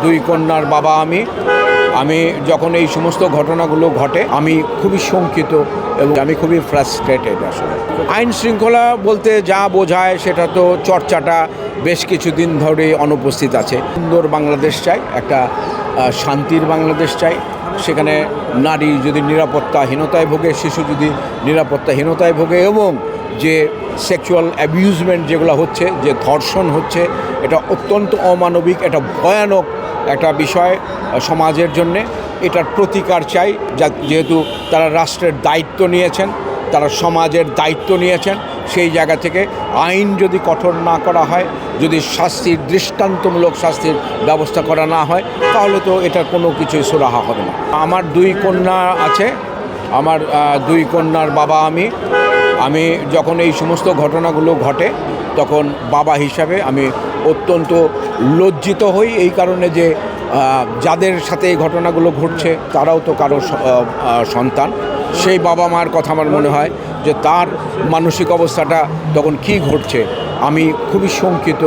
দুই কন্যার বাবা আমি যখন এই সমস্ত ঘটনাগুলো ঘটে আমি খুবই শঙ্কিত এবং আমি খুবই ফ্রাস্ট্রেটেড। আসলে আইন শৃঙ্খলা বলতে যা বোঝায় সেটা তো চর্চাটা বেশ কিছুদিন ধরে অনুপস্থিত আছে। সুন্দর বাংলাদেশ চাই, একটা শান্তির বাংলাদেশ চাই। সেখানে নারী যদি নিরাপত্তাহীনতায় ভোগে, শিশু যদি নিরাপত্তাহীনতায় ভোগে এবং যে সেক্সুয়াল অ্যাবিউজমেন্ট যেগুলো হচ্ছে, যে ধর্ষণ হচ্ছে, এটা অত্যন্ত অমানবিক, এটা ভয়ানক একটা বিষয় সমাজের জন্যে। এটার প্রতিকার চাই, যেহেতু তারা রাষ্ট্রের দায়িত্ব নিয়েছেন, তারা সমাজের দায়িত্ব নিয়েছেন। সেই জায়গা থেকে আইন যদি কঠোর না করা হয়, যদি শাস্তির দৃষ্টান্তমূলক শাস্তির ব্যবস্থা করা না হয়, তাহলে তো এটার কোনো কিছুই সুরাহা হবে না। আমার দুই কন্যা আছে, আমার দুই কন্যার বাবা আমি যখন এই সমস্ত ঘটনাগুলো ঘটে তখন বাবা হিসাবে আমি অত্যন্ত লজ্জিত হই, এই কারণে যে যাদের সাথে এই ঘটনাগুলো ঘটছে তারাও তো কারো সন্তান। সেই বাবা মার কথা আমার মনে হয় যে তার মানসিক অবস্থাটা তখন কী ঘটছে। আমি খুবই শঙ্কিত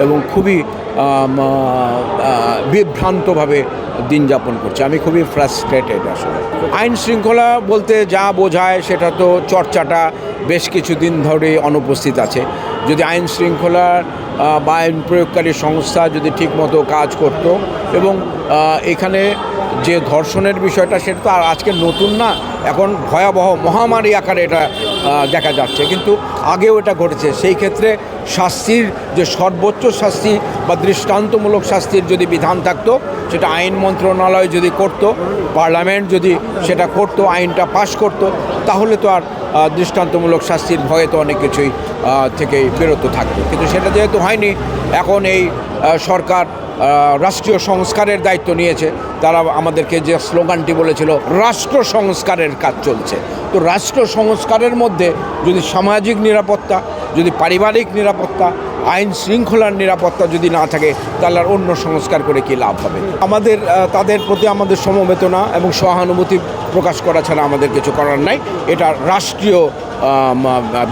এবং খুবই বিভ্রান্তভাবে দিন যাপন করছি। আমি খুবই ফ্রাস্ট্রেটেড। আসলে আইন শৃঙ্খলা বলতে যা বোঝায় সেটা তো চর্চাটা বেশ কিছুদিন ধরে অনুপস্থিত আছে। যদি আইন শৃঙ্খলার বা আইন প্রয়োগকারী সংস্থা যদি ঠিকমতো কাজ করত এবং এখানে যে ধর্ষণের বিষয়টা সেটা তো আর আজকে নতুন না, এখন ভয়াবহ মহামারী আকারে এটা দেখা যাচ্ছে, কিন্তু আগেও এটা ঘটেছে। সেই ক্ষেত্রে শাস্তির যে সর্বোচ্চ শাস্তি বা দৃষ্টান্তমূলক শাস্তির যদি বিধান থাকতো, সেটা আইন মন্ত্রণালয় যদি করত, পার্লামেন্ট যদি সেটা করত, আইনটা পাশ করত, তাহলে তো আর দৃষ্টান্তমূলক শাস্তির ভয়ে তো অনেক কিছুই থেকে বিরত থাকতো। কিন্তু সেটা যেহেতু হয়নি, এখন এই সরকার রাষ্ট্রীয় সংস্কারের দায়িত্ব নিয়েছে। তারা আমাদেরকে যে স্লোগানটি বলেছিল, রাষ্ট্র সংস্কারের কাজ চলছে। তো রাষ্ট্র সংস্কারের মধ্যে যদি সামাজিক নিরাপত্তা, যদি পারিবারিক নিরাপত্তা, আইন শৃঙ্খলার নিরাপত্তা যদি না থাকে, তাহলে আর অন্য সংস্কার করে কী লাভ হবে? আমাদের তাদের প্রতি আমাদের সমবেদনা এবং সহানুভূতি প্রকাশ করা ছাড়া আমাদের কিছু করার নাই। এটা রাষ্ট্রীয়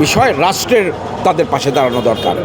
বিষয়, রাষ্ট্রের তাদের পাশে দাঁড়ানো দরকার।